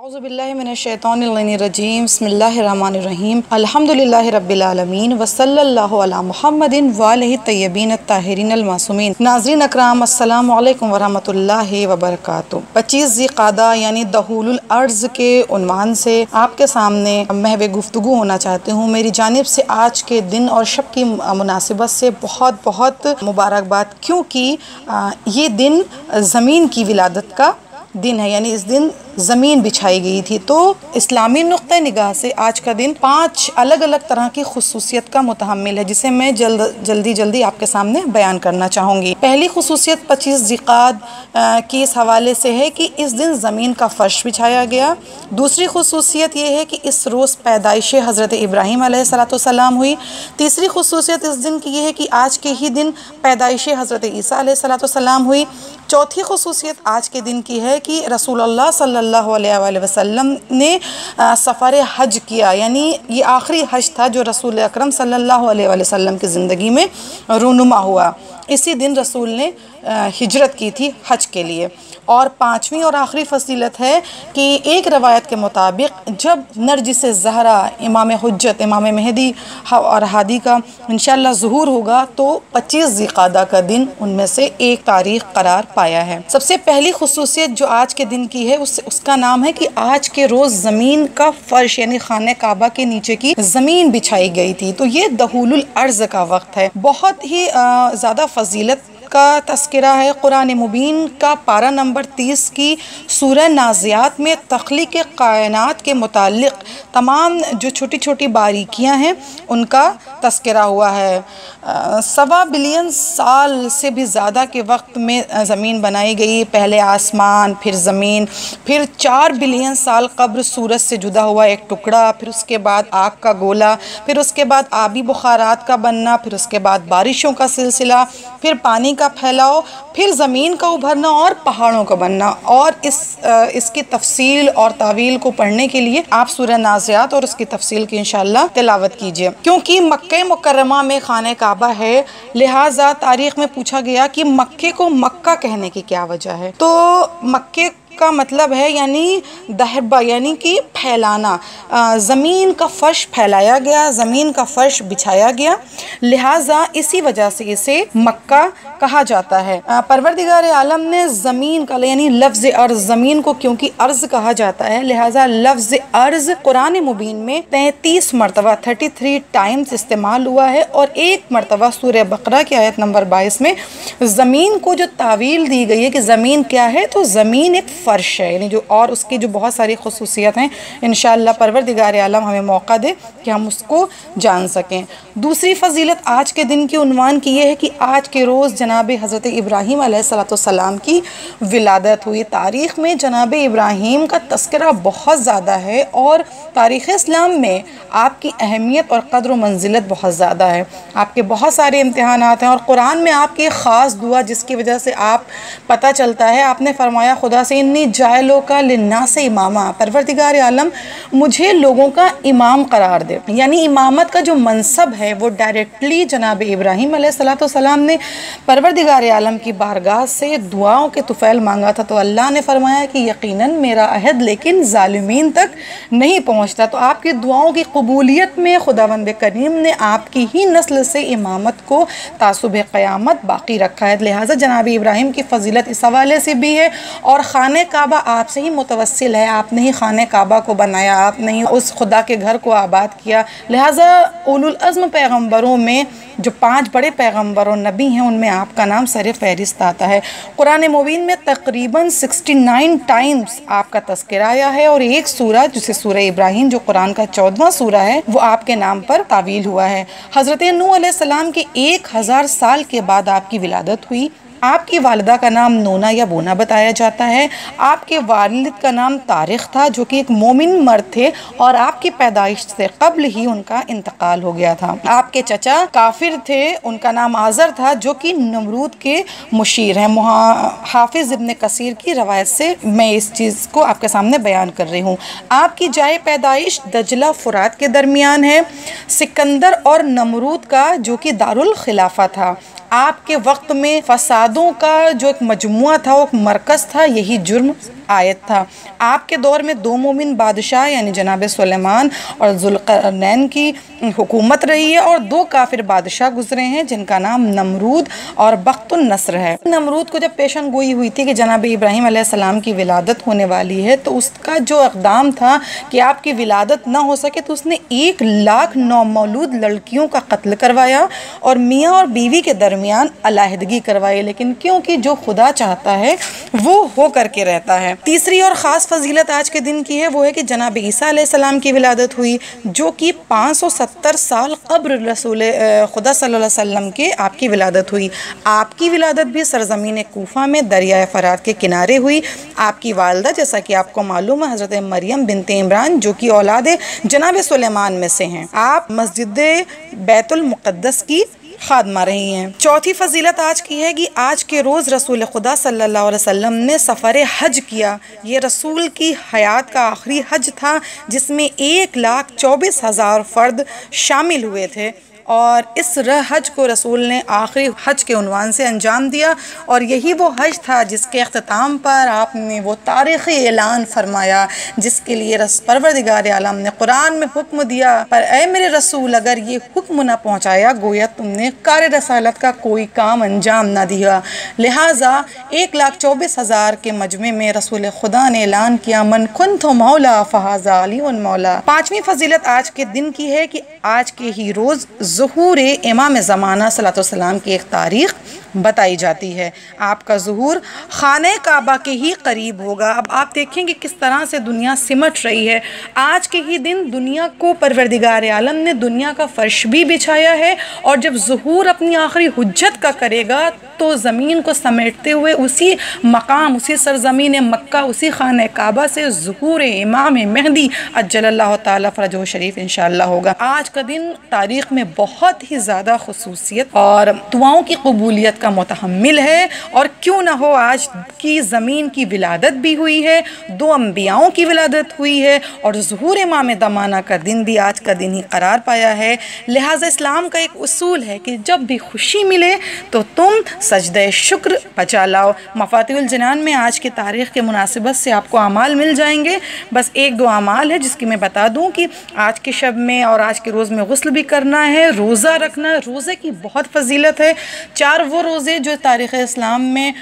औज़ुबिल्लाहि मिनश्शैतानिर्रजीम बिस्मिल्लाहिर्रहमानिर्रहीम अल्हम्दुलिल्लाहि रब्बिल आलमीन व सल्लल्लाहु अला मुहम्मदिन व आलिहि तय्यबीन ताहिरीन अल मासूमीन। नाज़रीन अकराम, अस्सलामु अलैकुम व रहमतुल्लाहि व बरकातुहू। 25 ज़िक़ादा यानी दहुलुल अर्ज़ के उन्वान से आपके सामने महवे गुफ्तगू होना चाहती हूँ। मेरी जानिब से आज के दिन और शब की मुनासिबत से बहुत बहुत मुबारकबाद, क्योंकि ये दिन ज़मीन की विलादत का दिन है, यानी इस दिन ज़मीन बिछाई गई थी। तो इस्लामी नुक्ते निगाह से आज का दिन 5 अलग अलग तरह की खुसूसियत का मुतहम्मिल है, जिसे मैं जल्दी आपके सामने बयान करना चाहूँगी। पहली खुसूसियत 25 ज़िक़ाद की इस हवाले से है कि इस दिन ज़मीन का फ़र्श बिछाया गया। दूसरी खुसूसियत ये है कि इस रोज़ पैदाइश हज़रत इब्राहीम अलैहिस्सलाम हुई। तीसरी खुसूसियत इस दिन की ये है कि आज के ही दिन पैदाइश हज़रत ईसा अलैहिस्सलाम हुई। चौथी खुसूसियत आज के दिन की है कि रसूलुल्लाह सल्लल्लाहु अलैहि वसल्लम ने सफ़र हज किया, यानी ये आखिरी हज था जो रसूल अकरम सल्लल्लाहु अलैहि वसल्लम की ज़िंदगी में रूनुमा हुआ। इसी दिन रसूल ने हिजरत की थी हज के लिए। और पाँचवीं और आखिरी फजीलत है कि एक रवायत के मुताबिक जब नरजिस ज़हरा इमाम हुज्जत इमाम मेहदी और हादी का इंशाअल्लाह ज़ुहूर होगा तो 25 ज़िक़ादा का दिन उनमें से एक तारीख़ करार पाया है। सबसे पहली खुसूसियत जो आज के दिन की है उसका नाम है कि आज के रोज़ ज़मीन का फ़र्श यानी खाने काबा के नीचे की ज़मीन बिछाई गई थी। तो ये दहुलुल अर्ज़ का वक्त है। बहुत ही ज़्यादा फजीलत का तस्करा है। कुरान मुबीन का पारा नंबर 30 की सूरह नाज़ियात में तख्लीक़ कायनात के मुताल्लिक़ तमाम जो छोटी छोटी बारीकियां हैं उनका तस्करा हुआ है। 1.25 बिलियन साल से भी ज़्यादा के वक्त में ज़मीन बनाई गई। पहले आसमान, फिर ज़मीन, फिर 4 बिलियन साल कब्र सूरज से जुदा हुआ एक टुकड़ा, फिर उसके बाद आग का गोला, फिर उसके बाद आबी बुखारात का बनना, फिर उसके बाद बारिशों का सिलसिला, फिर पानी का फैलाव, फिर ज़मीन का उभरना और पहाड़ों का बनना। और इसकी तफसील और तावील को पढ़ने के लिए आप सूरह नाज़ियात और उसकी तफसील की इंशाअल्लाह तिलावत कीजिए। क्योंकि मक्के मुकर्रमा में खाने काबा है, लिहाजा तारीख़ में पूछा गया कि मक्के को मक्का कहने की क्या वजह है। तो मक्के का मतलब है यानी दहबा, यानी कि फैलाना। ज़मीन का फ़र्श फैलाया गया, ज़मीन का फ़र्श बिछाया गया, लिहाजा इसी वजह से इसे मक्का कहा जाता है। परवरदिगार आलम ने ज़मीन का यानी लफ्ज़ अर्ज़, ज़मीन को क्योंकि अर्ज़ कहा जाता है लिहाजा लफ्ज़ अर्ज़ कुरान मुबीन में 33 मरतबा 33 टाइम्स इस्तेमाल हुआ है। और एक मरतबा सूरह बकरा की आयत नंबर 22 में ज़मीन को जो तावील दी गई है कि ज़मीन क्या है, तो ज़मीन एक फ़र्श है, यानी जो और उसकी जो बहुत सारी खुसूसियत हैं इंशाअल्लाह परवरदिगार आलम हमें मौका दे कि हम उसको जान सकें। दूसरी फ़जीलत आज के दिन की उन्वान की ये है कि आज के रोज़ जनाब हज़रत इब्राहीम अलैहिस्सलाम की विलादत हुई। तारीख़ में जनाब इब्राहीम का तस्करा बहुत ज़्यादा है और तारीख़ इस्लाम में आपकी अहमियत और क़द्र व मंजिलत बहुत ज़्यादा है। आपके बहुत सारे इम्तिहानात हैं और कुरान में आपकी ख़ास दुआ जिसकी वजह से आप पता चलता है, आपने फरमाया खुदा से इन्नी जायलों का लिन्नास इमामा, परवरदिगार आलम मुझे लोगों का इमाम करार दे। यानी इमामत का जो मनसब है वो डायरेक्टली जनाब इब्राहीम अलैहिस्सलाम ने परवरदिगार आलम की बारगाह से दुआओं के तुफ़ैल मांगा था। तो अल्लाह ने फरमाया कि यकीनन मेरा अहद लेकिन ज़ालिमीन तक नहीं पहुँचता। तो आपकी दुआओं की कबूलियत में खुदावंद करीम ने आपकी ही नस्ल से इमामत को तासुब क़यामत बाकी रखा है। लिहाजा जनाब इब्राहीम की फ़जीलत इस हवाले से भी है। और खाने काबा आपसे ही मुतवस्सिल है, आपने ही खाने काबा को बनाया, आपने ही उस खुदा के घर को आबाद किया। लिहाजा उलुल अज़्म पैगम्बरों में जो 5 बड़े पैगम्बर और नबी हैं उनमें आपका नाम सर फ़हरिस्त आता है। कुरान मुबीन में तकरीबन 69 टाइम्स आपका तज़किरा आया है और एक सूरा जिसे सूरह इब्राहीम जो कुरान का 14वां सूरा है वो आपके नाम पर तावील हुआ है। हज़रत नूह अलैहिस्सलाम के 1000 साल के बाद आपकी विलादत हुई। आपकी वालिदा का नाम नोना या बोना बताया जाता है। आपके वालिद का नाम तारिक था जो कि एक मोमिन मर्द थे और आपकी पैदाइश से कब्ल ही उनका इंतकाल हो गया था। आपके चचा काफिर थे, उनका नाम आज़र था जो कि नमरूद के मुशीर हैं। हाफिज़ इब्न कसीर की रवायत से मैं इस चीज़ को आपके सामने बयान कर रही हूँ। आपकी जाए पैदाइश दजला फुरात के दरमियान है। सिकंदर और नमरूद का जो कि दारुल खिलाफा था। आपके वक्त में फसादों का जो एक मजमुआ था, वो एक मरकज़ था, यही जुर्म आयत था। आपके दौर में 2 मोमिन बादशाह यानी जनाब सुलेमान और जुल्करनैन की हुकूमत रही है और 2 काफिर बादशाह गुजरे हैं जिनका नाम नमरूद और बख्तुन नस्र है। नमरूद को जब पेशन गोई हुई थी कि जनाब इब्राहिम अलैहिस्सलाम की विलादत होने वाली है तो उसका जो इक़दाम था कि आपकी विलादत ना हो सके तो उसने 1 लाख नौमौलूद लड़कियों का कत्ल करवाया और मियाँ और बीवी के दरमियान अलहदगी करवाई। लेकिन क्योंकि जो खुदा चाहता है वो हो करके रहता है। तीसरी और ख़ास फजीलत आज के दिन की है वो है कि जनाब ईसा अलैहिस्सलाम की विलादत हुई जो कि 570 साल क़ब्ल रसूल खुदा सल्लल्लाहु अलैहि वसल्लम के आपकी विलादत हुई। आपकी विलादत भी सरज़मीन कूफा में दरिया फ़रात के किनारे हुई। आपकी वालदा जैसा कि आपको मालूम है हज़रत मरियम बिनते इमरान जो कि औलाद जनाब सुलेमान में से हैं। आप मस्जिद बैतुल मुक़द्दस की खादमा रही हैं। चौथी फजीलत आज की है कि आज के रोज़ रसूल खुदा सल्लल्लाहु अलैहि वसल्लम ने सफ़र हज किया। ये रसूल की हयात का आखिरी हज था जिसमें 1,24,000 फ़र्द शामिल हुए थे और इस हज को रसूल ने आखिरी हज के उन्वान से अंजाम दिया और यही वो हज था जिसके अख्ताम पर आपने वो तारीख़ी ऐलान फरमाया जिसके लिए परवरदिगार आलम ने कुरान में हुक्म दिया, पर ऐ मेरे रसूल अगर ये हुक्म ना पहुँचाया गोया तुमने कार रसालत का कोई काम अंजाम ना दिया। लिहाजा 1,24,000 के मजमे में रसूल खुदा ने ऐलान किया मन कुन्तु मौला फ़हाज़ा अलीउन मौला। पाँचवीं फजीलत आज के दिन की है कि आज के ही रोज़ ज़ुहूर इमाम ज़माना सल्लल्लाहु अलैहि वसल्लम की एक तारीख़ बताई जाती है। आपका ज़ुहूर खाने काबा के ही करीब होगा। अब आप देखेंगे किस तरह से दुनिया सिमट रही है। आज के ही दिन दुनिया को परवरदिगार आलम ने दुनिया का फ़र्श भी बिछाया है और जब ज़ुहूर अपनी आखिरी हुज्जत का करेगा तो ज़मीन को समेटते हुए उसी मकाम उसी सरज़मीन मक्का उसी खाने काबा से ज़ुहूर इमाम महदी अज्जलल्लाहु ताला फ़रजहु शरीफ इंशाअल्लाह होगा। आज का दिन तारीख़ में बहुत ही ज़्यादा खुसूसियत और दुआओं की कबूलियत का मुतहम्मिल है और क्यों ना हो आज की ज़मीन की विलादत भी हुई है, 2 अम्बियाओं की विलादत हुई है और ज़ुहूर इमाम ज़माना का दिन भी आज का दिन ही करार पाया है। लिहाजा इस्लाम का एक उसूल है कि जब भी खुशी मिले तो तुम सजदे शुक्र बचा लाओ। मफातिहुल जनान में आज की तारीख़ के मुनासिबत से आपको अमाल मिल जाएंगे। बस 1-2 अमाल है जिसकी मैं बता दूं कि आज के शब में और आज के रोज़ में गुस्ल भी करना है, रोज़ा रखना है। रोज़े की बहुत फजीलत है। 4 वो रोज़े जो तारीख़ इस्लाम में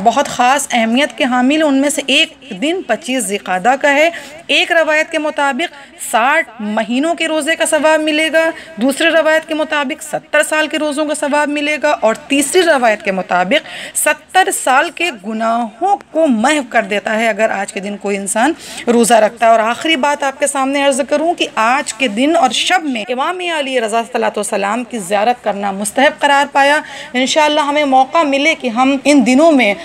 बहुत ख़ास अहमियत के हामिल हैं उनमें से एक दिन 25 ज़िक़ादा का है। एक रवायत के मुताबिक 60 महीनों के रोज़े का सवाब मिलेगा, दूसरे रवायत के मुताबिक 70 साल के रोज़ों का सवाब मिलेगा और तीसरी रवायत के मुताबिक 70 साल के गुनाहों को महव कर देता है अगर आज के दिन कोई इंसान रोज़ा रखता है। और आखिरी बात आपके सामने अर्ज़ करूँ कि आज के दिन और शब में इमाम अली रज़ा सल्लल्लाहु अलैहि वसल्लम की ज़ियारत करना मुस्तहब करार पाया। इंशाअल्लाह हमें मौका मिले कि हम इन दिनों में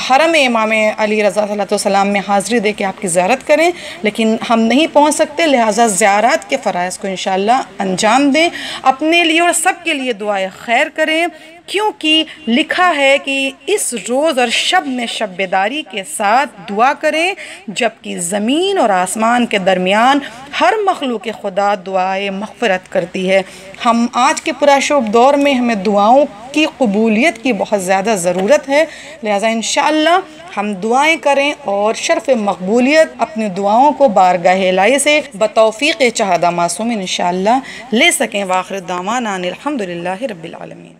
हरम इमाम अली रज़ा सल्लल्लाहु अलैहि वसल्लम में हाज़िरी दे के आपकी ज़ियारत करें, लेकिन हम नहीं पहुँच सकते। लिहाजा ज़ियारत के फ़राइज़ को इंशाअल्लाह अंजाम दें, अपने लिए और सब के लिए दुआए खैर करें, क्योंकि लिखा है कि इस रोज़ और शब में शब बेदारी के साथ दुआ करें जबकि ज़मीन और आसमान के दरमियान हर मखलूक खुदा दुआए मग़फ़िरत करती है। हम आज के पुरशोभ दौर में हमें दुआओं की कबूलियत की बहुत ज़्यादा ज़रूरत है। लिहाजा इंशाअल्लाह हम दुआएं करें और शर्फ़ मकबूलियत अपनी दुआओं को बारगाह इलाही से बतौफ़ीक़ चाहदा मासूमिन इंशाअल्लाह ले सकें। वाखिर दावाना अनिल हम्दुलिल्लाहि रब्बिल आलमीन।